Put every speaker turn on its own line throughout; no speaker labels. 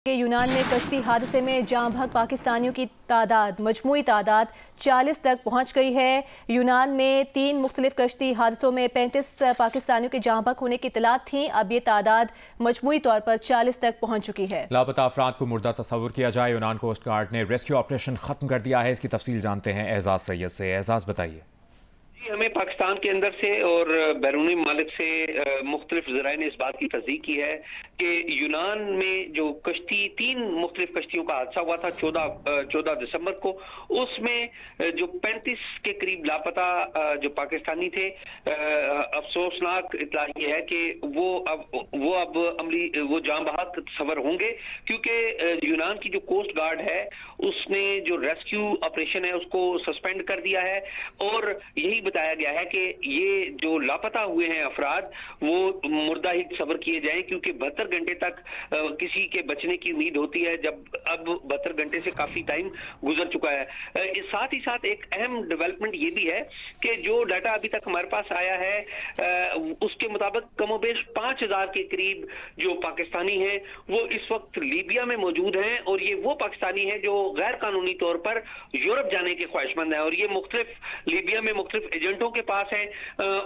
के यूनान में कश्ती हादसे में जाँ बहक पाकिस्तानियों की मजमूई तादाद 40 तक पहुंच गई है। यूनान में 3 मुख्तलिफ कश्ती हादसों में 35 पाकिस्तानियों के जाँ बहक होने की इतलात थी। अब ये तादाद मजमूई तौर पर 40 तक पहुंच चुकी है।
लापता अफराद को मुर्दा तस्वुर किया जाए। यूनान कोस्ट गार्ड ने रेस्क्यू ऑपरेशन खत्म कर दिया है। इसकी तफसील जानते हैं एजाज सैयद से। एजाज बताइए।
हमें पाकिस्तान के अंदर से और बैरूनी ममालिक से मुख्तलिफ ज़राए ने इस बात की तस्दीक की है कि यूनान में जो कश्ती 3 मुख्तलिफ कश्तियों का हादसा हुआ था 14 दिसंबर को, उसमें जो 35 के करीब लापता जो पाकिस्तानी थे, अफसोसनाक इतला ये है कि वो अब वो जाँ बहक सफर होंगे, क्योंकि यूनान की जो कोस्ट गार्ड है उसने जो रेस्क्यू ऑपरेशन है उसको सस्पेंड कर दिया है। और यही बताया गया है कि ये जो लापता हुए हैं अफराद वो मुर्दा ही सबर किए जाएं, क्योंकि 72 घंटे तक किसी के बचने की उम्मीद होती है, जब अब 72 घंटे से काफी टाइम गुजर चुका है। साथ ही साथ एक अहम डेवलपमेंट ये भी है कि जो डाटा अभी तक हमारे पास आया है उसके मुताबिक कमोबेश 5000 के करीब जो पाकिस्तानी हैं वो इस वक्त लीबिया में मौजूद हैं, और ये वो पाकिस्तानी हैं जो गैर कानूनी तौर पर यूरोप जाने के ख्वाहिशमंद हैं, और ये लीबिया में मुख्तलिफ एजेंटों के पास हैं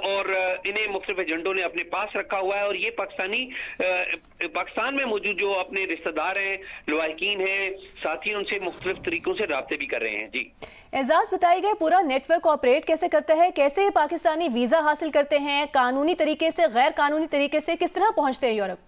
और इन्हें मुख्तलिफ एजेंटों ने अपने पास रखा हुआ है। और ये पाकिस्तानी पाकिस्तान में मौजूद जो अपने रिश्तेदार हैं, लवाहिकीन हैं, साथी उनसे मुख्तलिफ तरीकों से राब्ते भी कर रहे हैं। जी
एजाज बताइए, पूरा नेटवर्क ऑपरेट कैसे करता है, कैसे पाकिस्तानी वीजा हासिल करते हैं, कानूनी तरीके से, गैर कानूनी तरीके से किस तरह पहुंचते हैं यूरोप?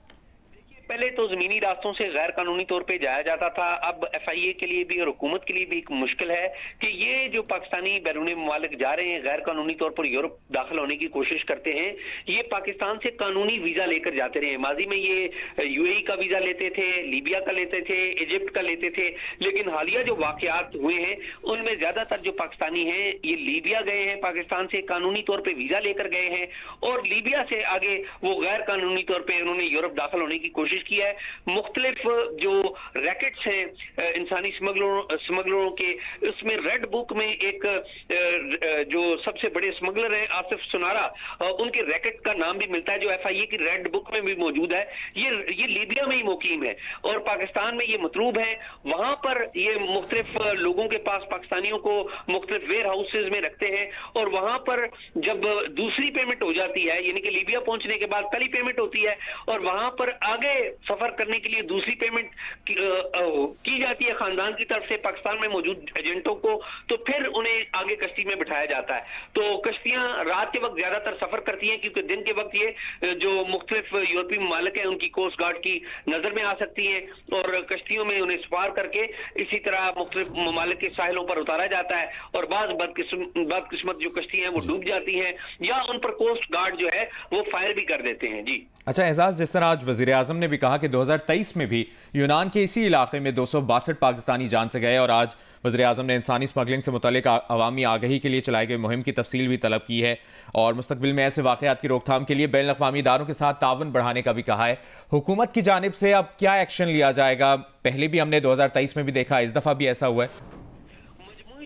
पहले तो जमीनी रास्तों से गैर कानूनी तौर पे जाया जाता था। अब FIA के लिए भी और हुकूमत के लिए भी एक मुश्किल है कि ये जो पाकिस्तानी बैरूनी ममालिक जा रहे हैं, गैर कानूनी तौर पर यूरोप दाखिल होने की कोशिश करते हैं, ये पाकिस्तान से कानूनी वीजा लेकर जाते रहे। माजी में ये UAE का वीजा लेते थे, लीबिया का लेते थे, इजिप्ट का लेते थे, लेकिन हालिया जो वाकयात हुए हैं उनमें ज्यादातर जो पाकिस्तानी हैं ये लीबिया गए हैं, पाकिस्तान से कानूनी तौर पर वीजा लेकर गए हैं, और लीबिया से आगे वो गैर कानूनी तौर पर उन्होंने यूरोप दाखिल होने की कोशिश किया है। मुख्तलिफ जो रैकेट्स हैं इंसानी स्मगलरों के, उसमें रेड बुक में एक जो सबसे बड़े स्मगलर हैं आसिफ सुनारा, उनके रैकेट का नाम भी मिलता है जो FIA की रेड बुक में भी मौजूद है। ये लीबिया में ही मुकीम है और पाकिस्तान में ये मतलूब है। वहां पर ये मुख्तलिफ लोगों के पास पाकिस्तानियों को मुख्तलिफ वेयर हाउसेज में रखते हैं, और वहां पर जब दूसरी पेमेंट हो जाती है, यानी कि लीबिया पहुंचने के बाद पहली पेमेंट होती है और वहां पर आगे सफर करने के लिए दूसरी पेमेंट की जाती है खानदान की तरफ से पाकिस्तान में मौजूद एजेंटों को, तो फिर उन्हें आगे कश्ती में बिठाया जाता है। तो कश्तियां रात के वक्त ज्यादातर सफर करती हैं, क्योंकि दिन के वक्त ये जो मुख्तलिफ यूरोपीय ममालिक हैं उनकी कोस्ट गार्ड की नजर में आ सकती हैं, और कश्तियों में उन्हें सवार करके इसी तरह मुख्तलिफ ममालिक के साहिलों पर उतारा जाता है, और बाज बदकिस्मत जो कश्ती हैं वो डूब जाती हैं या उन पर कोस्ट गार्ड जो है वो फायर भी कर देते हैं। जी
अच्छा एजाज, जिस तरह आज वज़ीर आज़म ने भी कहा कि 2023 में भी यूनान के इसी इलाके में 262 पाकिस्तानी जान से गए, और आज वज़ीर आज़म ने इंसानी स्मगलिंग से मुतल्लिक अवामी आगाही के लिए चलाई गई मुहिम की तफसील भी तलब की है, और मुस्तकबिल में ऐसे वाक़यात की रोकथाम के लिए बैनुल अक़वामी इदारों के साथ ताउन बढ़ाने का भी कहा है। हुकूमत की जानिब से अब क्या एक्शन लिया जाएगा? पहले भी हमने 2023 में भी देखा, इस दफ़ा भी ऐसा हुआ है?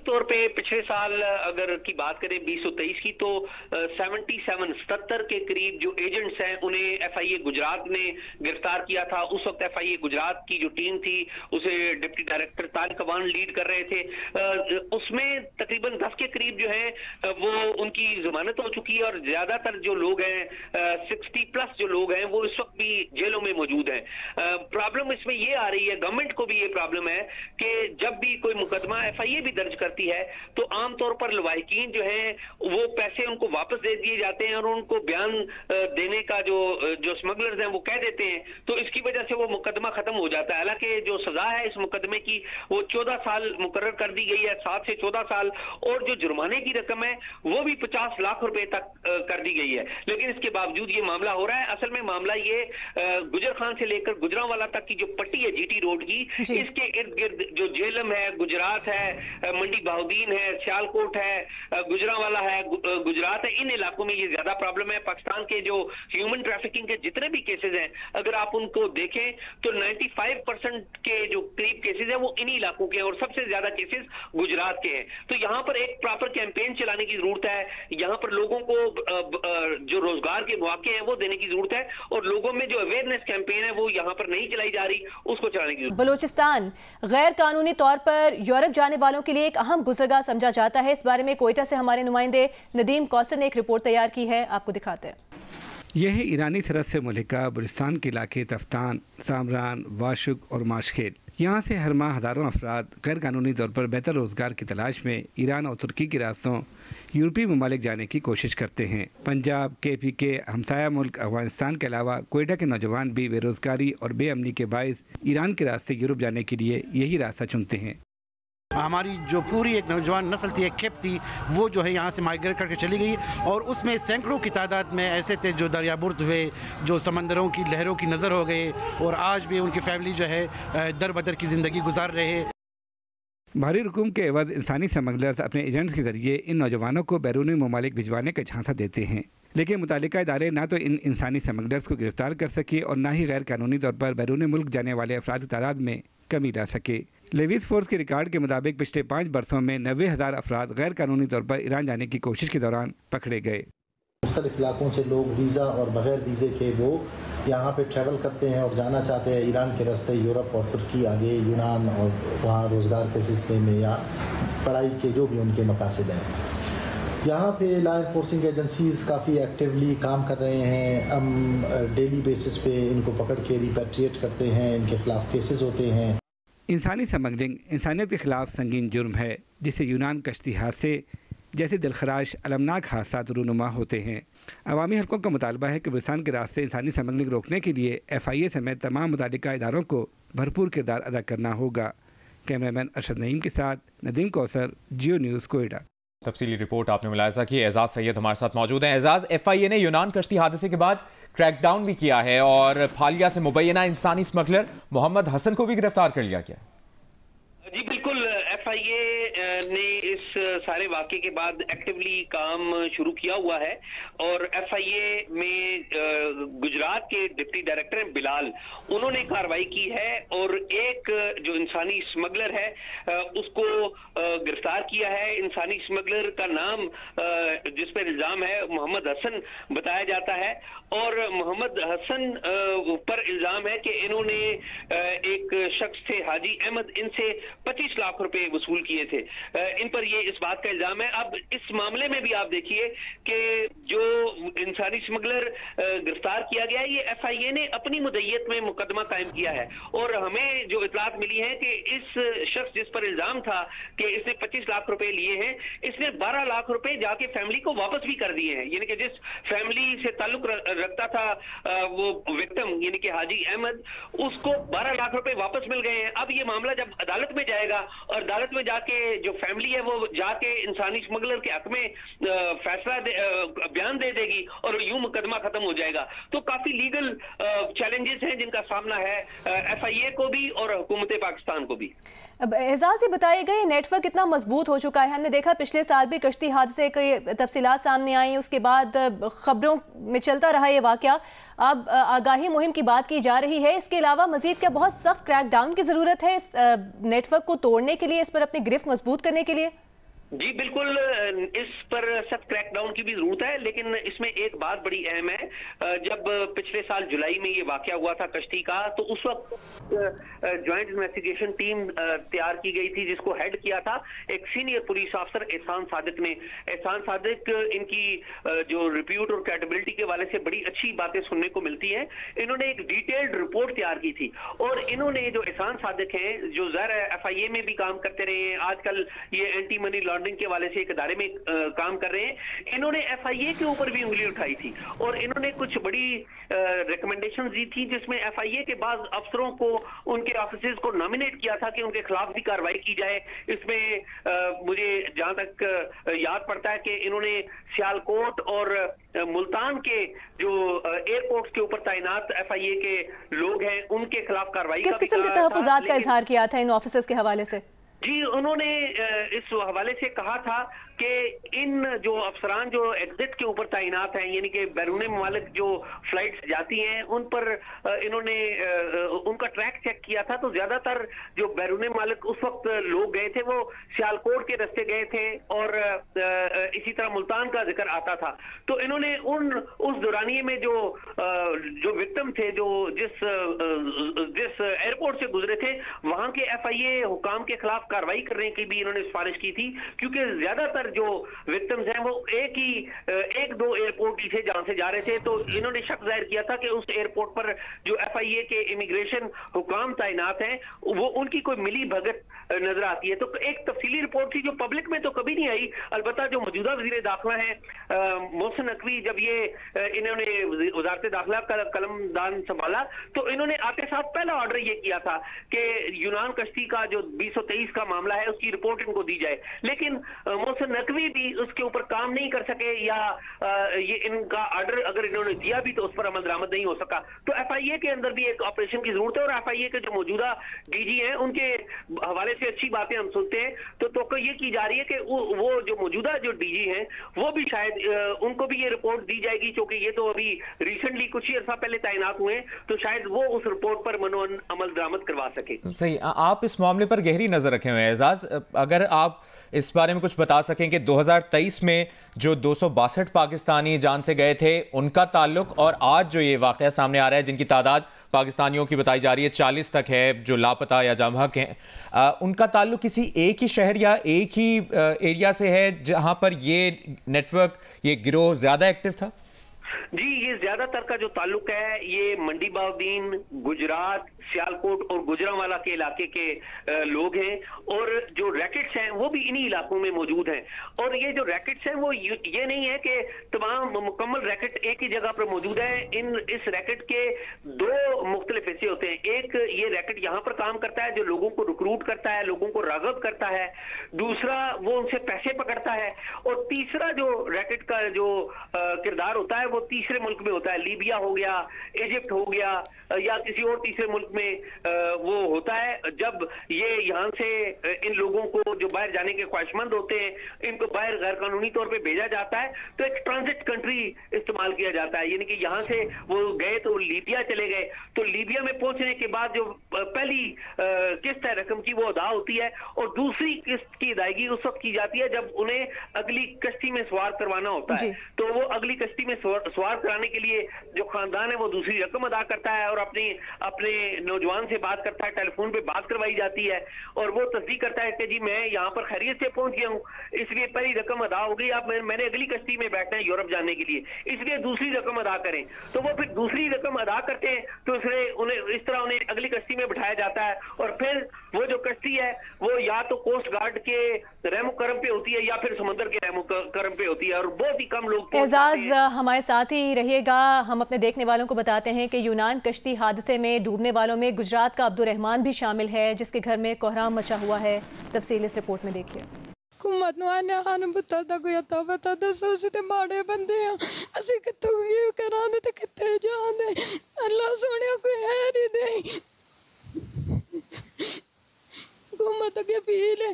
तौर पे पिछले साल अगर की बात करें 2023 की, तो 77 के करीब जो एजेंट्स हैं उन्हें FIA गुजरात ने गिरफ्तार किया था। उस वक्त FIA गुजरात की जो टीम थी उसे deputy director Tariq Awan lead कर रहे थे। उसमें तकरीबन 10 के करीब जो है वो उनकी जमानत हो चुकी है, और ज्यादातर जो लोग हैं 60+ जो लोग हैं वो इस वक्त भी जेलों में मौजूद हैं। प्रॉब्लम इसमें ये आ रही है, गवर्नमेंट को भी ये प्रॉब्लम है कि जब भी कोई मुकदमा FIA भी दर्ज करती है तो आमतौर पर लवाहिकीन जो है वो पैसे उनको वापस दे दिए जाते हैं, और उनको बयान देने का जो स्मगलर्स हैं वो कह देते हैं, तो इसकी वजह से वो मुकदमा खत्म हो जाता है। हालांकि जो सजा है इस मुकदमे की वो 14 साल मुकर्रर कर दी गई है, 7 से 14 साल, और जो जुर्माने की रकम है वो भी 50 लाख रुपए तक कर दी गई है। लेकिन इसके बावजूद ये मामला हो रहा है। असल में मामला ये गुजर खान से लेकर गुजरांवाला तक की जो पट्टी है GT रोड की, इसके इर्द गिर्द जो जेलम है, गुजरात है, मंडी बहाउद्दीन है, सियालकोट है, गुजरांवाला है, गुजरात है, इन इलाकों में ये ज्यादा प्रॉब्लम है। पाकिस्तान के जो ह्यूमन ट्रैफिकिंग के जितने भी केसेस हैं, अगर आप उनको देखें तो 95% के जो करीब केसेस हैं वो इन्हीं इलाकों के हैं और सबसे ज्यादा केसेस गुजरात के हैं। तो यहाँ पर एक प्रॉपर कैंपेन चलाने की जरूरत है, यहाँ पर लोगों को जो रोजगार के मौके हैं वो देने की जरूरत है और लोगों में जो अवेयरनेस कैंपेन है वो यहाँ पर नहीं चलाई जा रही, उसको चलाने की जरूरत है।
बलूचिस्तान गैर कानूनी तौर पर यूरोप जाने वालों के लिए एक अहम गुजरगाह समझा जाता है। इस बारे में कोयटा से हमारे नुमाइंदे नदीम कौसर ने एक रिपोर्ट तैयार की है, आपको दिखाते हैं।
यह है ईरानी सरहद से मुल्का बलूचिस्तान के इलाके तफ्तान, सामरान, वाशुक और माशखेल। यहाँ से हर माह हज़ारों अफराद गैर कानूनी तौर पर बेहतर रोज़गार की तलाश में ईरान और तुर्की के रास्तों यूरोपीय ममालिक जाने की कोशिश करते हैं। पंजाब, KP के हमसाया मुल्क अफगानिस्तान के अलावा कोयटा के नौजवान भी बेरोज़गारी और बेअमनी के बायस ईरान के रास्ते यूरोप जाने के लिए यही रास्ता चुनते हैं।
हमारी जो पूरी एक नौजवान नस्ल थी, एक खेप थी, वो जो है यहाँ से माइग्रेट करके चली गई और उसमें सैकड़ों की तादाद में ऐसे थे जो दरियाबुर्द हुए, जो समंदरों की लहरों की नज़र हो गए और आज भी उनकी फैमिली जो है दर बदर की ज़िंदगी गुजार रहे हैं।
भारी रकूम के एवज इंसानी स्मगलर्स अपने एजेंट्स के जरिए इन नौजवानों को बैरूनी ममालिक भिजवाने का झांसा देते हैं, लेकिन मुतालिका इदारे ना तो इन इंसानी स्मगलर्स को गिरफ्तार कर सके और ना ही गैर कानूनी तौर पर बैरूनी मुल्क जाने वाले अफराद की तादाद में कमी ला सके। लेविस फोर्स के रिकॉर्ड के मुताबिक पिछले 5 बरसों में 90,000 अफराद गैर कानूनी तौर पर ईरान जाने की कोशिश के दौरान पकड़े गए।
मुख्तलिफ इलाकों से लोग वीज़ा और बगैर वीज़े के वो यहाँ पे ट्रैवल करते हैं और जाना चाहते हैं ईरान के रास्ते यूरोप और तुर्की, आगे यूनान, और वहाँ रोज़गार के सिलसिले में या पढ़ाई के जो भी उनके मकासद हैं। यहाँ पे लॉ एनफोर्सिंग एजेंसीज काफ़ी एक्टिवली काम कर रहे हैं। हम डेली बेसिस पे इनको पकड़ के रिपैट्रिएट करते हैं, इनके खिलाफ केसेस होते हैं।
इंसानी स्मगलिंग इंसानियत के खिलाफ संगीन जुर्म है, जिसे यूनान कश्ती हादसे जैसे दिलखराश अलमनाक हादसा रूनुमा होते हैं। अवामी हलकों का मुतालबा है कि बलूचिस्तान के रास्ते इंसानी स्मगलिंग रोकने के लिए FIA समेत तमाम मुतालिका इदारों को भरपूर किरदार अदा करना होगा। कैमरामैन अरशद नईम के साथ नदीम कौसर, जियो न्यूज़, कोयटा।
तफसीली रिपोर्ट आपने मुलाहिजा की। एजाज सैयद हमारे साथ मौजूद हैं। एजाज, FIA ने यूनान कश्ती हादसे के बाद क्रैकडाउन भी किया है और फालिया से मुबैना इंसानी स्मगलर मोहम्मद हसन को भी गिरफ्तार कर लिया गया।
जी बिल्कुल, FIA ने इस सारे वाक़े के बाद एक्टिवली काम शुरू किया हुआ है और FIA में गुजरात के डिप्टी डायरेक्टर हैं बिलाल, उन्होंने कार्रवाई की है और एक जो इंसानी स्मगलर है उसको गिरफ्तार किया है। इंसानी स्मगलर का नाम जिस पर इल्जाम है मोहम्मद हसन बताया जाता है और मोहम्मद हसन पर इल्जाम है कि इन्होंने एक शख्स थे हाजी अहमद, इनसे 25 लाख रुपए वसूल किए थे। इन पर ये इस बात का इल्जाम है। अब इस मामले में भी आप देखिए कि जो इंसानी स्मगलर गिरफ्तार किया गया है, ये FIA ने अपनी मुद्दत में मुकदमा कायम किया है और हमें जो इतलात मिली है कि इस शख्स जिस पर इल्जाम था कि इसने 25 लाख रुपए लिए हैं, इसने 12 लाख रुपए जाके फैमिली को वापस भी कर दिए हैं। यानी कि जिस फैमिली से ताल्लुक रखता था वो विक्टिम यानी कि हाजी अहमद, उसको 12 लाख रुपए वापस मिल गए हैं। अब ये मामला जब अदालत में जाएगा और अदालत में जाके जो फैमिली है वो जाके इंसानी स्मगलर के हक में फैसला बयान दे देगी और यूं मुकदमा खत्म हो जाएगा। तो काफी लीगल चैलेंजेस हैं जिनका सामना है FIA को भी और हुकूमत पाकिस्तान को भी।
अब एजाज, बताए गए नेटवर्क कितना मजबूत हो चुका है। हमने देखा पिछले साल भी कश्ती हादसे की तफसीलात सामने आई, उसके बाद खबरों में चलता रहा ये वाकया। अब आगाही मुहिम की बात की जा रही है। इसके अलावा मजीद क्या बहुत सख्त क्रैकडाउन की ज़रूरत है इस नेटवर्क को तोड़ने के लिए, इस पर अपनी गिरफ्त मजबूत करने के लिए?
जी बिल्कुल, इस पर सख्त क्रैकडाउन की भी जरूरत है, लेकिन इसमें एक बात बड़ी अहम है। जब पिछले साल जुलाई में ये वाकया हुआ था कश्ती का, तो उस वक्त ज्वाइंट इन्वेस्टिगेशन टीम तैयार की गई थी जिसको हेड किया था एक सीनियर पुलिस अफसर एहसान सादिक ने। एहसान सादिक, इनकी जो रिप्यूट और क्रेडिबिलिटी के वाले से बड़ी अच्छी बातें सुनने को मिलती हैं। इन्होंने एक डिटेल्ड रिपोर्ट तैयार की थी और इन्होंने जो एहसान सादिक हैं, जो ज़ाहिर FIA में भी काम करते रहे हैं, आजकल ये एंटी मनी लॉन्ड्रिंग के वाले से एक इदारे में काम कर रहे हैं, इन्होंने FIA के ऊपर भी उंगली उठाई थी और इन्होंने कुछ बड़ी रिकमेंडेशन दी थी जिसमें FIA के बाद अफसरों को उनके ऑफिसेज को नॉमिनेट किया था कि उनके खिलाफ भी कार्रवाई की जाए। इसमें मुझे जहां तक याद पड़ता है कि इन्होंने सियालकोट और मुल्तान के जो एयरपोर्ट्स के ऊपर तैनात FIA के लोग हैं उनके खिलाफ कार्रवाई
किस किस्म के तहफुजात का इजहार किया था इन ऑफिसर्स के हवाले से?
जी, उन्होंने इस हवाले से कहा था कि इन जो अफसरान जो एग्जिट के ऊपर तैनात हैं, यानी कि बैरून मुमालिक जो फ्लाइट्स जाती हैं उन पर इन्होंने उनका ट्रैक चेक किया था, तो ज्यादातर जो बैरून मुमालिक उस वक्त लोग गए थे वो सियालकोट के रास्ते गए थे और इसी तरह मुल्तान का जिक्र आता था। तो इन्होंने उस दौरानिए में जो विक्टिम थे, जो जिस एयरपोर्ट से गुजरे थे, वहां के FIA हुकाम के खिलाफ कार्रवाई करने की भी इन्होंने सिफारिश की थी, क्योंकि ज्यादातर जो विक्टिम्स हैं वो एक दो एयरपोर्ट से जहां से जा रहे थे। तो इन्होंने शक जाहिर किया था कि उस एयरपोर्ट पर जो FIA के इमिग्रेशन हुकाम तैनात हैं वो उनकी कोई मिली भगत नजर आती है। तो एक तफसीली रिपोर्ट थी जो पब्लिक में तो कभी नहीं आई। अलबत्ता जो मौजूदा वजीर दाखिला है मोहसिन नकवी, जब ये इन्होंने वजारत दाखिला का कलमदान संभाला तो इन्होंने आते साथ पहला ऑर्डर ये किया था कि यूनान कश्ती का जो 2023 का मामला है उसकी रिपोर्ट इनको दी जाए, लेकिन मोहसिन नकवी भी उसके ऊपर काम नहीं कर सके, या ये इनका ऑर्डर अगर इन्होंने दिया भी तो उस पर अमल दरामद नहीं हो सका। तो FIA के अंदर भी एक ऑपरेशन की जरूरत है और FIA के जो मौजूदा DG हैं उनके हवाले से अच्छी बातें हम सुनते हैं। तो ये की जा रही है कि वो जो मौजूदा जो DG हैं वो भी शायद उनको भी ये रिपोर्ट दी जाएगी, क्योंकि ये तो अभी रिसेंटली कुछ ही अर्सा पहले तैनात हुए हैं, तो शायद वो उस रिपोर्ट पर मनो अमल दरामद करवा सके।
सही, आप इस मामले पर गहरी नजर रखे हुए हैं एजाज, अगर आप इस बारे में कुछ बता सकें कि 2023 में जो 262 पाकिस्तानी जान से गए थे उनका ताल्लुक, और आज जो ये वाकया सामने आ रहा है जिनकी तादाद पाकिस्तानियों की बताई जा रही है 40 तक है जो लापता या जाम बहक हैं, उनका ताल्लुक किसी एक ही शहर या एक ही एरिया से है जहां पर ये नेटवर्क, ये गिरोह ज्यादा एक्टिव था?
जी, ये ज्यादातर का जो ताल्लुक है ये मंडी बाउद्दीन, गुजरात, सियालकोट और गुजरांवाला के इलाके के लोग हैं, और जो रैकेट्स हैं वो भी इन्हीं इलाकों में मौजूद हैं। और ये जो रैकेट्स हैं वो ये नहीं है कि तमाम मुकम्मल रैकेट एक ही जगह पर मौजूद है। इस रैकेट के दो मुख्तलिफ हिस्से होते हैं। एक ये रैकेट यहाँ पर काम करता है जो लोगों को रिक्रूट करता है, लोगों को राग़िब करता है, दूसरा वो उनसे पैसे पकड़ता है, और तीसरा जो रैकेट का जो किरदार होता है वो तीसरे मुल्क में होता है। लीबिया हो गया, इजिप्ट हो गया, या किसी और तीसरे मुल्क में वो होता है। जब ये यहाँ से इन लोगों को जो बाहर जाने के ख्वाहिशमंद होते हैं इनको बाहर गैर कानूनी तौर पे भेजा जाता है, तो एक ट्रांजिट कंट्री इस्तेमाल किया जाता है, यानी कि यहाँ से वो गए तो लीबिया चले गए, तो लीबिया में पहुंचने के बाद जो पहली किस्त है रकम की वो अदा होती है, और दूसरी किस्त की अदायगी उस वक्त की जाती है जब उन्हें अगली कश्ती में सवार करवाना होता है। तो वो अगली कश्ती में सवार कराने के लिए जो खानदान है वो दूसरी रकम अदा करता है और अपने नौजवान से बात करता है, टेलीफोन पे बात करवाई जाती है, और वो तस्दीक करता है कि जी मैं यहाँ पर खैरियत से पहुंच गया हूँ, इसलिए पहली रकम अदा हो गई, अब मैंने अगली कश्ती में बैठना है यूरोप जाने के लिए, इसलिए दूसरी रकम अदा करें। तो वो फिर दूसरी रकम अदा करते हैं, तो उन्हें इस तरह उन्हें अगली कश्ती में बिठाया जाता है, और फिर वो जो कश्ती है वो या तो कोस्ट गार्ड के रहमो करम पे होती है या फिर समंदर के रहमो करम पे होती है, और बहुत ही कम लोग।
एजाज हमारे साथ ही रहिएगा। हम अपने देखने वालों को बताते हैं कि यूनान कश्ती हादसे में डूबने वालों में गुजरात का अब्दुल रहमान भी शामिल है, जिसके घर में कोहराम मचा हुआ है। तफसील इस रिपोर्ट में देखिए।
हुकूमत ਨੂੰ ਆਨੇ ਸਾਨੂੰ ਪੁੱਤਰ ਦਾ ਕੋਈ ਅਤਾ ਪਤਾ ਦੱਸੋ, ਅਸੀਂ ਤੇ ਮਾੜੇ ਬੰਦੇ ਆ, ਅਸੀਂ ਕਿੱਥੋਂ ਕੀ ਕਰਾਂਗੇ ਤੇ ਕਿੱਥੇ ਜਾਵਾਂਗੇ, ਅੱਲਾ ਸੋਹਣਿਆ ਕੋਈ ਹੈ ਨਹੀਂ ਦੇ हुकूमत अगे अपील है,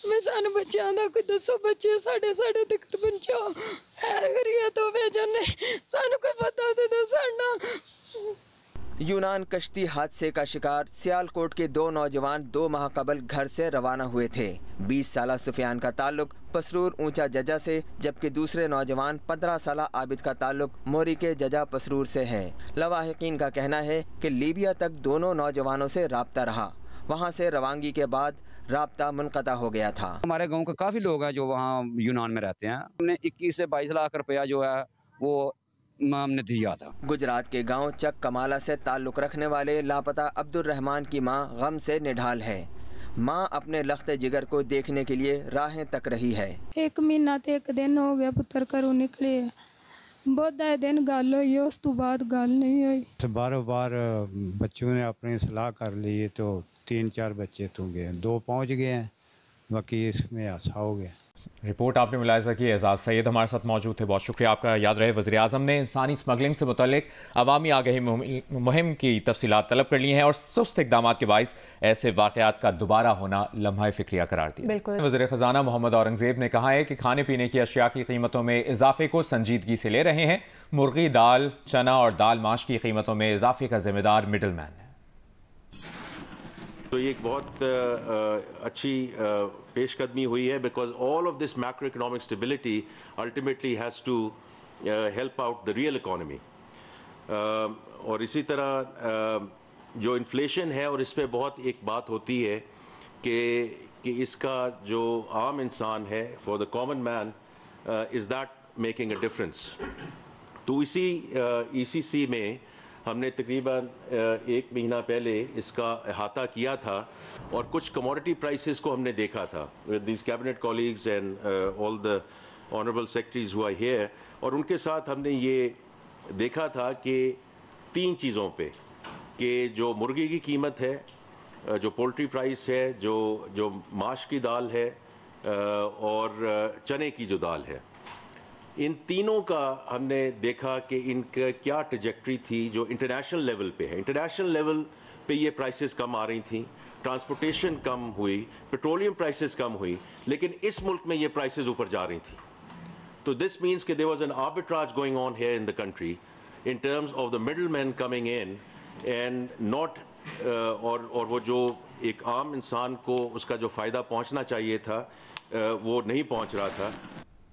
मैं सानू बच्चों का कोई दसो, बच्चे साढ़े तक पहुँचाओ, है करिए तो भेजने सानू कोई पता तो दो साडा।
यूनान कश्ती हादसे का शिकार सियालकोट के दो नौजवान 2 माह कबल घर से रवाना हुए थे। 20 साला सुफियान का ताल्लुक पसरूर ऊंचा जजा से, जबकि दूसरे नौजवान 15 साला आबिद का ताल्लुक मोरी के जजा पसरूर से है। लवाहिकीन का कहना है कि लीबिया तक दोनों नौजवानों से राब्ता रहा, वहाँ से रवानगी के बाद राब्ता मुनक़ता हो गया था।
हमारे गांव के काफ़ी लोग हैं जो वहाँ यूनान में रहते हैं। हमने 21 से 22 लाख रुपया जो है वो हमने दिया था।
गुजरात के गांव चक कमाला से ताल्लुक़ रखने वाले लापता अब्दुल रहमान की मां गम से निढाल है। मां अपने लख्ते जिगर को देखने के लिए राहें तक रही है।
1 महीना ते 1 दिन हो गया पुत्र घरों निकले, बहुत दिन गल हुई, उस तो बाद गल नहीं हुई।
बार बच्चों ने अपनी सलाह कर ली तो 3-4 बच्चे तो गए, 2 पहुंच गए हैं, बाकी इसमें हादसा हो गया।
रिपोर्ट आपने मुलाहिजा की। एजाज सैयद हमारे साथ मौजूद थे, बहुत शुक्रिया आपका। याद रहे वज़ीर आज़म ने इंसानी स्मगलिंग से मुतल्लिक अवामी आगाही मुहिम की तफसीलात तलब कर ली हैं और सुस्त इक़दाम के बाइस ऐसे वाक़यात का दोबारा होना लम्हा फ़िक्रिया करार दिया। वज़ीर ख़जाना मोहम्मद औरंगज़ेब ने कहा है कि खाने पीने की अशिया की कीमतों में इजाफे को संजीदगी से ले रहे हैं। मुर्गी, दाल, चना और दाल माश की कीमतों में इजाफे का जिम्मेदार मिडल मैन है।
तो ये एक बहुत अच्छी पेशकदमी हुई है, because all of this macro economic stability ultimately has to help out the real economy. और इसी तरह जो इन्फ्लेशन है, और इस पे बहुत एक बात होती है कि इसका जो आम इंसान है, for the common man is that making a difference. तो इसी ECC में हमने तकरीबन 1 महीना पहले इसका अहाता किया था और कुछ कमोडिटी प्राइसेस को हमने देखा था with this cabinet colleagues and all the honourable secretaries who are here. और उनके साथ हमने ये देखा था कि 3 चीज़ों पे, कि जो मुर्गी की कीमत है, जो पोल्ट्री प्राइस है, जो माश की दाल है और चने की जो दाल है, इन तीनों का हमने देखा कि इनका क्या ट्रजेक्टरी थी जो इंटरनेशनल लेवल पे है। इंटरनेशनल लेवल पे ये प्राइसेस कम आ रही थी, ट्रांसपोर्टेशन कम हुई, पेट्रोलियम प्राइसेस कम हुई, लेकिन इस मुल्क में ये प्राइसेस ऊपर जा रही थी। तो दिस मीन्स कि there was an arbitrage going on here in the country in terms of the middle man coming in and not और वो जो एक आम इंसान को उसका जो फ़ायदा पहुँचना चाहिए था वो नहीं पहुँच रहा था।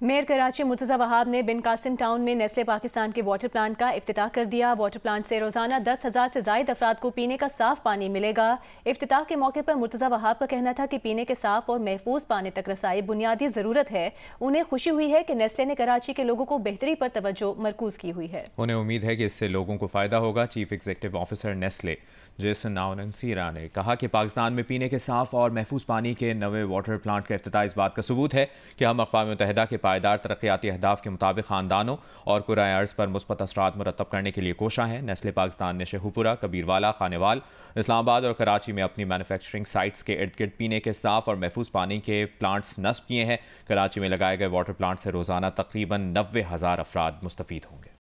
मेयर कराची मुर्तज़ा वहाब ने बिन कासिम टाउन में नेस्ले पाकिस्तान के वाटर प्लांट का इफ्तिताह कर दिया। वाटर प्लांट से रोजाना 10,000 से ज़ायद अफराद को पीने का साफ पानी मिलेगा। इफ्तिताह के मौके पर मुर्तज़ा वहाब का कहना था कि पीने के साफ और महफूज पानी तक रसाई बुनियादी ज़रूरत है। उन्हें खुशी हुई है कि नेस्ले ने कराची के लोगों को बेहतरी पर तवज्जो मरकूज की हुई है।
उन्हें उम्मीद है कि इससे लोगों को फ़ायदा होगा। Chief executive officer Nestle Jason नाउनसीरा ने कहा कि पाकिस्तान में पीने के साफ और महफूज पानी के नए वाटर प्लांट का इफ्तिताह इस बात का सबूत है कि हम अक़वाम मुत्तहिदा के पायदार तरक्याती अहदाफ के मुताबिक ख़ानदानों और कुराए अर्ज़ पर मुस्बत असरात मुरतब करने के लिए कोशा है। नेस्ले पाकिस्तान ने शेखुपुरा, कबीरवाला, खानेवाल, इस्लामाबाद और कराची में अपनी मैन्युफैक्चरिंग साइट्स के इर्द गिर्द पीने के साफ और महफूज पानी के प्लांट्स नस्ब किए हैं। कराची में लगाए गए वाटर प्लांट से रोज़ाना तकरीबन 90,000 अफराद मुस्तफ़ीद होंगे।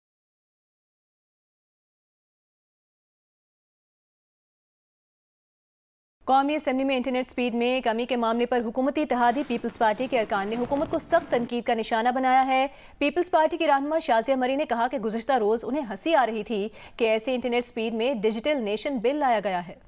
कौमी असम्बली में इंटरनेट स्पीड में कमी के मामले पर हुकूमती इत्तेहादी पीपल्स पार्टी के अरकान ने हुकूमत को सख्त तनकीद का निशाना बनाया है। पीपल्स पार्टी की रहनुमा शाज़िया मरी ने कहा कि गुज़श्ता रोज़ उन्हें हंसी आ रही थी कि ऐसे इंटरनेट स्पीड में डिजिटल नेशन बिल लाया गया है।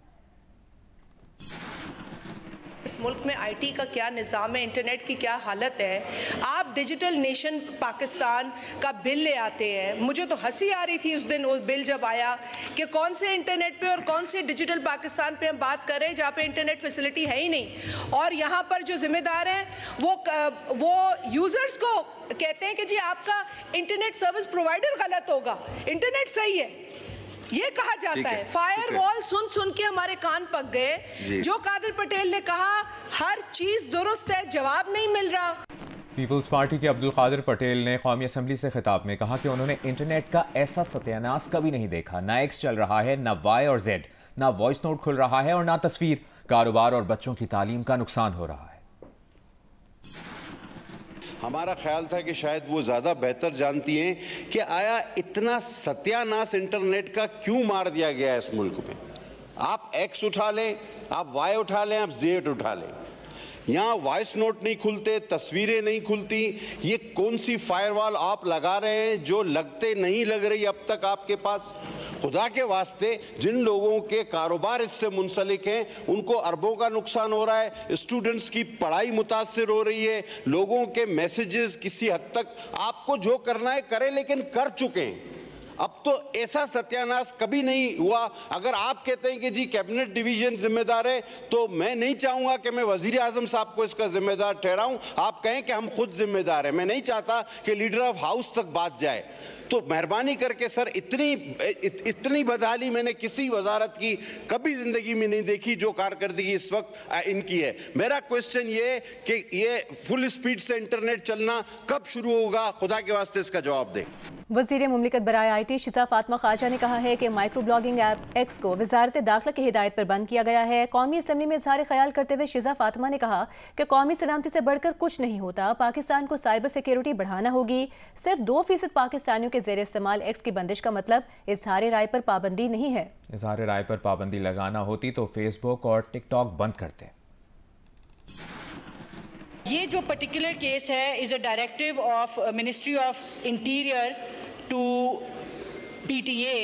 इस मुल्क में आईटी का क्या निज़ाम है, इंटरनेट की क्या हालत है, आप डिजिटल नेशन पाकिस्तान का बिल ले आते हैं। मुझे तो हंसी आ रही थी उस दिन वो बिल जब आया कि कौन से इंटरनेट पे और कौन से डिजिटल पाकिस्तान पे हम बात कर रहे हैं जहाँ पे इंटरनेट फैसिलिटी है ही नहीं, और यहाँ पर जो जिम्मेदार हैं वो यूज़र्स को कहते हैं कि जी आपका इंटरनेट सर्विस प्रोवाइडर गलत होगा, इंटरनेट सही है, ये कहा जाता है। फायर वॉल सुन के हमारे कान पक गए। जो कादिर पटेल ने कहा हर चीज दुरुस्त है, जवाब नहीं मिल रहा।
पीपल्स पार्टी के अब्दुल कादिर पटेल ने कौमी असम्बली से खिताब में कहा कि उन्होंने इंटरनेट का ऐसा सत्यानाश कभी नहीं देखा। ना एक्स चल रहा है, ना वाई और जेड, ना वॉइस नोट खुल रहा है और ना तस्वीर। कारोबार और बच्चों की तालीम का नुकसान हो रहा है।
हमारा ख्याल था कि शायद वो ज़्यादा बेहतर जानती हैं कि आया इतना सत्यानाश इंटरनेट का क्यों मार दिया गया है इस मुल्क में। आप एक्स उठा लें, आप वाई उठा लें, आप जेड उठा लें, यहाँ वॉइस नोट नहीं खुलते, तस्वीरें नहीं खुलती। ये कौन सी फायरवॉल आप लगा रहे हैं जो लगते नहीं लग रही अब तक आपके पास? खुदा के वास्ते जिन लोगों के कारोबार इससे मुंसलिक हैं उनको अरबों का नुकसान हो रहा है, स्टूडेंट्स की पढ़ाई मुतासिर हो रही है, लोगों के मैसेजेस किसी हद तक आपको जो करना है करें, लेकिन कर चुके हैं। अब तो ऐसा सत्यानाश कभी नहीं हुआ। अगर आप कहते हैं कि जी कैबिनेट डिवीजन जिम्मेदार है, तो मैं नहीं चाहूंगा कि मैं वजीर आजम साहब को इसका जिम्मेदार ठहराऊं। आप कहें कि हम खुद जिम्मेदार हैं। मैं नहीं चाहता कि लीडर ऑफ हाउस तक बात जाए। तो मेहरबानी करके सर, इतनी बदहाली मैंने किसी वजारत की कभी जिंदगी में नहीं देखी जो कारकर्दगी इस वक्त इनकी है। मेरा क्वेश्चन ये कि ये फुल स्पीड से इंटरनेट चलना कब शुरू होगा? खुदा के वास्ते इसका जवाब दें।
वज़ीर मुमलिकत बराए IT शिजा फातिमा ख्वाजा ने कहा है कि माइक्रो ब्लॉगिंग ऐप एक्स को वज़ारत दाखिला की हिदायत पर बंद किया गया है। कौमी असम्बली में इज़हार ख्याल करते हुए शिजा फातिमा ने कहा कि कौमी सलामती से बढ़कर कुछ नहीं होता, पाकिस्तान को साइबर सिक्योरिटी बढ़ाना होगी। सिर्फ 2% पाकिस्तानियों के ज़ेर इस्तेमाल एक्स की बंदिश का मतलब इज़हार राय पर पाबंदी नहीं है।
इज़हार राय पर पाबंदी लगाना होती तो फेसबुक और टिकटॉक बंद करते।
ये जो पर्टिकुलर केस है is a directive of ministry of interior to PTA,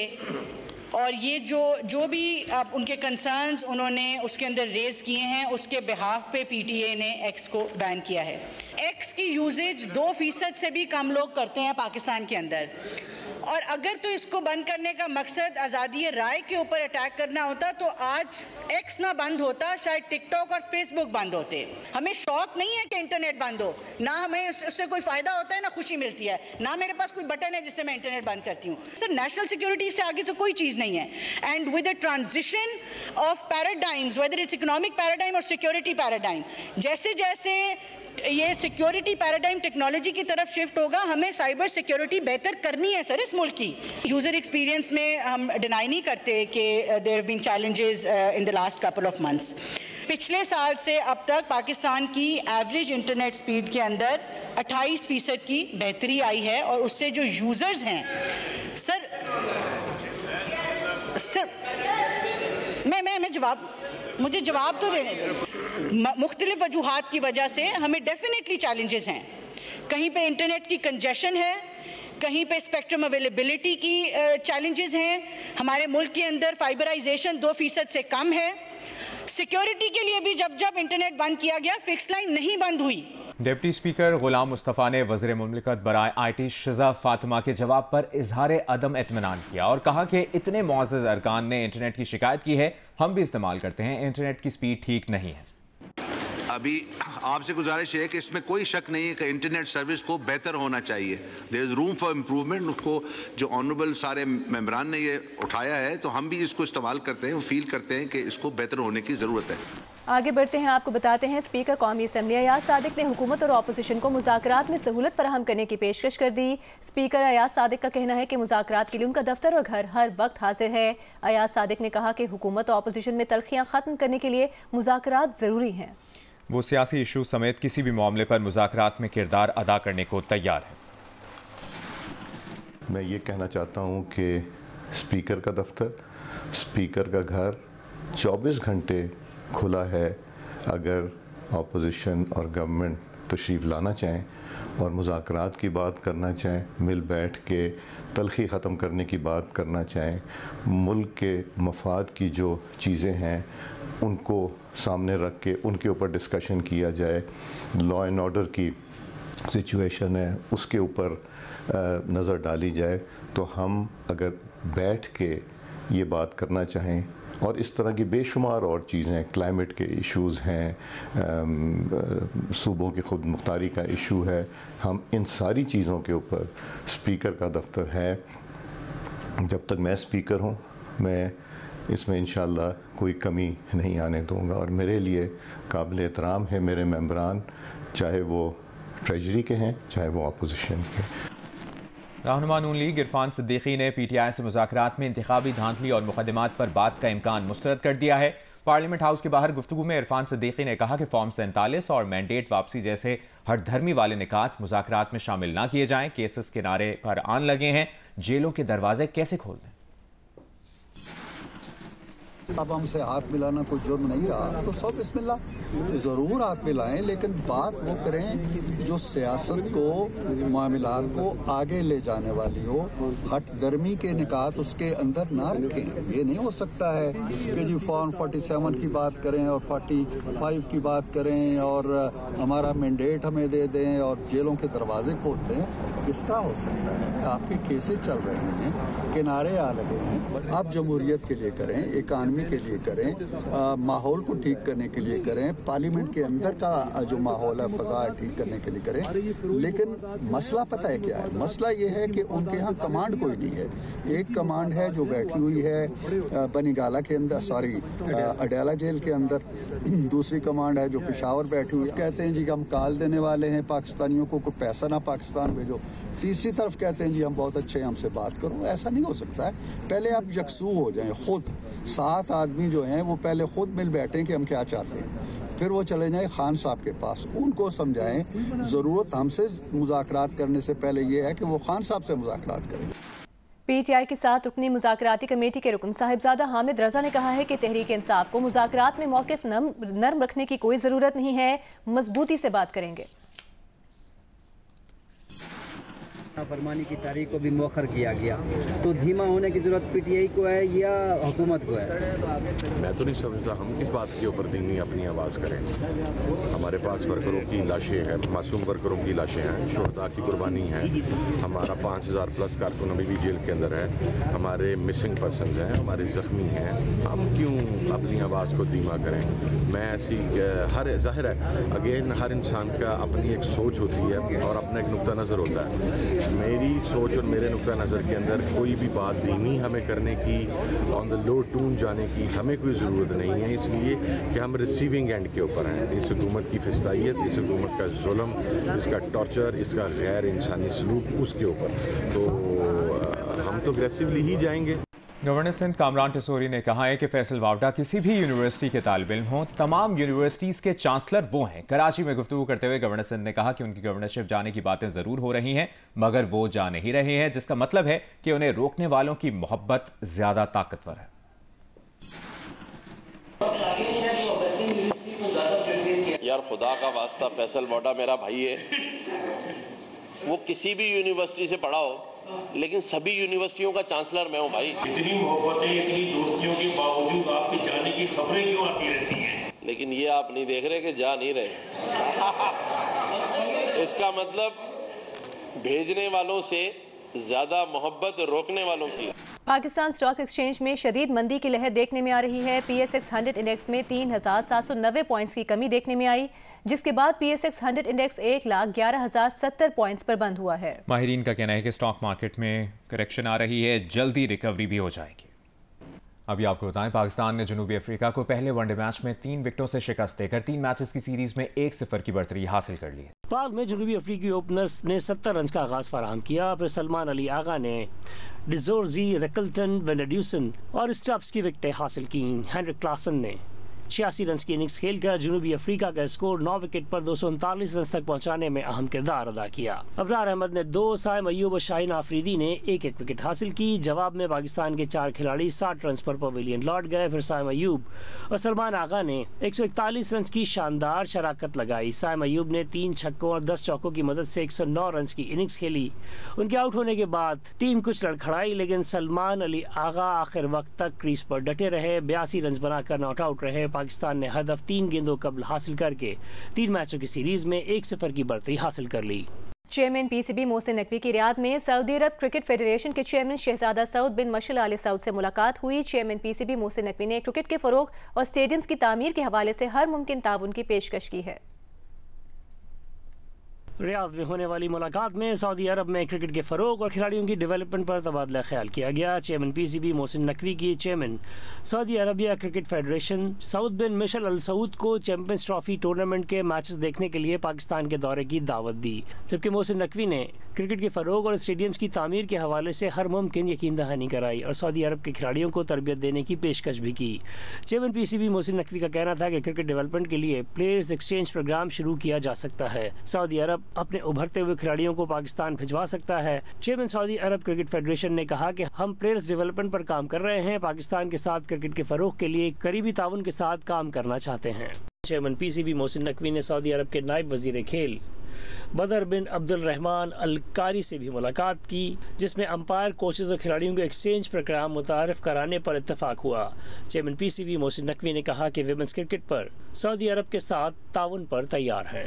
और ये जो भी अब उनके कंसर्न्स उन्होंने उसके अंदर रेज किए हैं उसके बिहाफ पे PTA ने एक्स को बैन किया है। एक्स की यूजेज 2% से भी कम लोग करते हैं पाकिस्तान के अंदर, और अगर तो इसको बंद करने का मकसद आज़ादी राय के ऊपर अटैक करना होता तो आज एक्स ना बंद होता, शायद टिकटॉक और फेसबुक बंद होते। हमें शौक नहीं है कि इंटरनेट बंद हो, ना हमें उससे कोई फ़ायदा होता है ना खुशी मिलती है, ना मेरे पास कोई बटन है जिससे मैं इंटरनेट बंद करती हूँ। सर नेशनल सिक्योरिटी से आगे तो कोई चीज़ नहीं है। And with the transition of paradigms, whether it's economic paradigm और सिक्योरिटी पैराडाइम, जैसे जैसे ये सिक्योरिटी पैराडाइम टेक्नोलॉजी की तरफ शिफ्ट होगा, हमें साइबर सिक्योरिटी बेहतर करनी है सर इस मुल्क की। यूज़र एक्सपीरियंस में हम डिनाई नहीं करते कि there have been challenges in the last couple of months. पिछले साल से अब तक पाकिस्तान की एवरेज इंटरनेट स्पीड के अंदर 28% की बेहतरी आई है, और उससे जो यूज़र्स हैं सर मुझे जवाब तो देने दें। मुख्तलिफ वजूहात की वजह से हमें डेफिनेटली चैलेंजेस हैं। कहीं पे इंटरनेट की कंजेशन है, कहीं पे स्पेक्ट्रम अवेलेबिलिटी की चैलेंजेस हैं, हमारे मुल्क के अंदर फाइबराइजेशन 2% से कम है। सिक्योरिटी के लिए भी जब जब इंटरनेट बंद किया गया, फिक्स लाइन नहीं बंद हुई।
डिप्टी स्पीकर गुलाम मुस्तफ़ा ने वज़ीर मुमलिकत बराए IT शिजा फातिमा के जवाब पर इजहार अदम इत्मीनान किया और कहा कि इतने मुअज़्ज़ज़ अरकान ने इंटरनेट की शिकायत की है, हम भी इस्तेमाल करते हैं, इंटरनेट की स्पीड ठीक नहीं है।
अभी आपसे गुजारिश है कि इसमें कोई शक नहीं है कि इंटरनेट सर्विस को बेहतर होना चाहिए। There is room for improvement. उसको जो ऑनरेबल सारे मेंबरान ने ये उठाया है, तो हम भी इसको इस्तेमाल करते हैं, फील करते हैं कि इसको बेहतर होने की ज़रूरत है।
आगे बढ़ते हैं, आपको बताते हैं स्पीकर कौमी असम्बली अयाज सादिक ने हुकूमत और अपोजिशन को मुज़ाकरात में सहूलत फराहम करने की पेशकश कर दी। स्पीकर अयाज सादिक का कहना है कि मुज़ाकरात के लिए उनका दफ्तर और घर हर वक्त हाजिर है। अयाज सादिक ने कहा कि हुकूमत और अपोजिशन में तलखियाँ ख़त्म करने के लिए मुज़ाकरात ज़रूरी हैं।
वो सियासी इशू समेत किसी भी मामले पर मुज़ाकरात में किरदार अदा करने को तैयार है।
मैं ये कहना चाहता हूँ कि स्पीकर का दफ्तर, स्पीकर का घर 24 घंटे खुला है। अगर अपोजिशन और गवर्नमेंट तशरीफ़ लाना चाहें और मुज़ाकरात की बात करना चाहें, मिल बैठ के तलखी ख़त्म करने की बात करना चाहें, मुल्क के मफाद की जो चीज़ें हैं उनको सामने रख के उनके ऊपर डिस्कशन किया जाए, लॉ एंड ऑर्डर की सिचुएशन है उसके ऊपर नज़र डाली जाए, तो हम अगर बैठ के ये बात करना चाहें, और इस तरह की बेशुमार और चीज़ें, क्लाइमेट के इश्यूज़ हैं, सूबों की खुद मुख्तारी का इशू है, हम इन सारी चीज़ों के ऊपर स्पीकर का दफ्तर है। जब तक मैं स्पीकर हूँ, मैं इसमें इंशाअल्लाह कोई कमी नहीं आने दूँगा, और मेरे लिए काबिल एहतराम है मेरे मेंबरान, चाहे वो ट्रेजरी के हैं चाहे वो अपोजिशन के।
रहनुमा नून लीग इरफान सिद्दीकी ने PTI से मुज़ाकरात में इंतखाबी धांधली और मुकदमात पर बात का इम्कान मुस्तरद कर दिया है। पार्लियामेंट हाउस के बाहर गुफ्तगू में इरफान सिद्दीकी ने कहा कि फॉर्म 47 और मैंडेट वापसी जैसे हर धर्मी वाले निकात मुज़ाकरात में शामिल ना किए जाएं। केसेस किनारे पर आन लगे हैं, जेलों के दरवाजे कैसे खोल दें।
अब हमसे हाथ मिलाना कोई जुर्म नहीं रहा, तो सब बिस्मिल्लाह ज़रूर हाथ मिलाएं, लेकिन बात वो करें जो सियासत को, मामलात को आगे ले जाने वाली हो। हट दर्मी के निकात उसके अंदर ना रखें। ये नहीं हो सकता है कि जी फॉर्म 47 की बात करें और 45 की बात करें और हमारा मैंडेट हमें दे दें और जेलों के दरवाजे खोल दें। किस तरह हो सकता है? आपके केसेस चल रहे हैं, किनारे आ लगे हैं। आप जमहूरियत के लिए करें, इकानमी के लिए करें, माहौल को ठीक करने के लिए करें, पार्लियामेंट के अंदर का जो माहौल है फ़ज़ा ठीक करने के लिए करें। लेकिन मसला पता है क्या है? मसला ये है कि उनके यहाँ कमांड कोई नहीं है। एक कमांड है जो बैठी हुई है बनीगाला के अंदर, सॉरी अडयाला जेल के अंदर। दूसरी कमांड है जो पेशावर बैठी हुई है। कहते हैं जी हम काल देने वाले हैं पाकिस्तानियों को, कोई पैसा ना पाकिस्तान भेजो। तीसरी तरफ कहते हैं जी हम बहुत अच्छे हैं, हमसे बात करो। ऐसा नहीं हो सकता है। पहले आप यकसू हो जाएं, खुद 7 आदमी जो हैं वो पहले खुद मिल बैठें कि हम क्या चाहते हैं, फिर वो चले जाएं खान साहब के पास, उनको समझाएं। ज़रूरत हमसे मुज़ाकरात करने से पहले ये है कि वो खान साहब से मुज़ाकरात करें।
पीटीआई के साथ रुकनी मुज़ाकराती कमेटी के रुकन साहिबजादा हामिद रजा ने कहा है कि तहरीक इंसाफ को मुज़ाकरात में मौक़िफ़ नर्म रखने की कोई ज़रूरत नहीं है, मजबूती से बात करेंगे।
फरमानी की तारीख को भी मौखर किया गया, तो धीमा होने की जरूरत पीटीआई को है या हुकूमत को है?
मैं तो नहीं समझता हम किस बात के ऊपर धीमी अपनी आवाज़ करें। हमारे पास वर्करों की लाशें हैं, मासूम वर्करों की लाशें हैं, शोहदा की कुर्बानी है। हमारा 5000 प्लस कारकुन अभी भी जेल के अंदर है, हमारे मिसिंग पर्सनस हैं, हमारे ज़ख्मी हैं। हम क्यों अपनी आवाज़ को धीमा करें? मैं ऐसी हर ज़ाहिर है अगेन हर इंसान का अपनी एक सोच होती है और अपना एक नुक्ता नज़र होता है। मेरी सोच और मेरे नुक्ता नज़र के अंदर कोई भी बात धीमी हमें करने की, ऑन द लो टून जाने की हमें कोई ज़रूरत नहीं है, इसलिए कि हम रिसीविंग एंड के ऊपर हैं। इस हुकूमत की फिस्तायत, इस हुकूमत का जुल्म, इसका टॉर्चर, इसका गैर इंसानी सलूक, उसके ऊपर तो हम तो अग्रेसिवली ही जाएंगे।
गवर्नर सिंध कामरान टिसोरी ने कहा है कि फैसल वावडा किसी भी यूनिवर्सिटी के तालिब इल्म हों, तमाम यूनिवर्सिटीज़ के चांसलर वो हैं। कराची में गुफ्तगू करते हुए गवर्नर सिंध ने कहा कि उनकी गवर्नरशिप जाने की बातें ज़रूर हो रही हैं, मगर वो जा नहीं रहे हैं, जिसका मतलब है कि उन्हें रोकने वालों की मोहब्बत ज़्यादा ताकतवर है।
यार खुदा का वास्ता, फैसल वावडा मेरा भाई है, वो किसी भी यूनिवर्सिटी से पढ़ा हो, लेकिन सभी यूनिवर्सिटियों का चांसलर मैं हूँ भाई।
इतनी मोहब्बतें, इतनी दोस्तियों के बावजूद आपके जाने की खबरें क्यों आती रहती हैं?
लेकिन ये आप नहीं देख रहे कि जा नहीं रहे। इसका मतलब भेजने वालों से ज्यादा मोहब्बत रोकने वालों की।
पाकिस्तान स्टॉक एक्सचेंज में शदीद मंदी की लहर देखने में आ रही है। PSX 100 इंडेक्स में 3790 पॉइंट्स की कमी देखने में आई, जिसके बाद PSX 100 इंडेक्स 1,11,070 पॉइंट्स पर बंद हुआ है।
माहिरीन का कहना है कि स्टॉक मार्केट में करेक्शन आ रही है, जल्दी रिकवरी भी हो जाएगी। अभी आपको बताएं, पाकिस्तान ने जनूबी अफ्रीका को पहले वनडे मैच में 3 विकेटों से शिकस्त देकर 3 मैचेस की सीरीज में 1-0 की बढ़तरी हासिल कर ली।
बाद में जनूबी अफ्रीकी ओपनर्स ने 70 रन का आगाज फराहम किया, फिर सलमान अली आगा ने डिजोर्जी, रेकल्टन, वेनेड्यूसन और स्टब्स की विकेटें हासिल की। हेनरिक क्लासन ने 86 रन की इनिंग्स खेलकर जनूबी अफ्रीका का स्कोर 9 विकेट पर 239 रन तक पहुंचाने में अहम किरदार अदा किया। अबरार अहमद ने 2, साइम अयूब और शाहीन आफरीदी ने 1-1 विकेट हासिल की। जवाब में पाकिस्तान के 4 खिलाड़ी 60 रन पर पवेलियन लौट गए। फिर साइम अयूब और सलमान आगा ने 141 रन की शानदार शराकत लगाई। साइम अयूब ने 3 छक्कों और 10 चौकों की मदद से 109 रन की इनिंग्स खेली। उनके आउट होने के बाद टीम कुछ लड़खड़ाई, लेकिन सलमान अली आगा आखिर वक्त तक क्रीज पर डटे रहे। 82 रन बनाकर नॉट आउट रहे। पाकिस्तान ने हदफ 3 गेंदों कबल हासिल करके 3 मैचों की सीरीज में 1-0 की बढ़तरी हासिल कर ली।
चेयरमैन PCB मोहसिन नकवी की रियाद में सऊदी अरब क्रिकेट फेडरेशन के चेयरमैन शहजादा सऊद बिन मशल आल सऊद से मुलाकात हुई। चेयरमैन PCB मोहसिन नकवी ने क्रिकेट के फरोग और स्टेडियम्स की तामीर के हवाले से हर मुमकिन ताउन की पेशकश की है।
रियाद में होने वाली मुलाकात में सऊदी अरब में क्रिकेट के फरोग और खिलाड़ियों की डेवलपमेंट पर तबादला ख्याल किया गया। चेयरमैन PCB मोहसिन नकवी की chairman Saudi Arabia cricket federation Saud bin Mishal Al Saud को चैंपियंस ट्रॉफी टूर्नामेंट के मैचेस देखने के लिए पाकिस्तान के दौरे की दावत दी, जबकि मोहसिन नकवी ने क्रिकेट के फरोग और स्टेडियम्स की तामीर के हवाले से हर मुमकिन यकीन दहानी कराई और सऊदी अरब के खिलाड़ियों को तरबियत देने की पेशकश भी की। चेयरमैन PCB मोहसिन नकवी का कहना था कि क्रिकेट डेवलपमेंट के लिए प्लेयर्स एक्सचेंज प्रोग्राम शुरू किया जा सकता है। सऊदी अरब अपने उभरते हुए खिलाड़ियों को पाकिस्तान भिजवा सकता है। चेयरमैन सऊदी अरब क्रिकेट फेडरेशन ने कहा कि हम प्लेयर्स डेवलपमेंट पर काम कर रहे हैं, पाकिस्तान के साथ क्रिकेट के फरोग के लिए करीबी ताउन के साथ काम करना चाहते हैं। चेयरमैन PCB मोहसिन नकवी ने सऊदी अरब के नायब वजीर खेल बदर बिन अब्दुल रहमान अल कारी से भी मुलाकात की, जिसमें अंपायर, कोचेज और खिलाड़ियों के एक्सचेंज प्रोग्राम मुतारिफ कराने पर इत्तफाक हुआ। चेयरमैन PCB मोहसिन नकवी ने कहा कि विमेंस क्रिकेट पर सऊदी अरब के साथ ताउन पर तैयार है।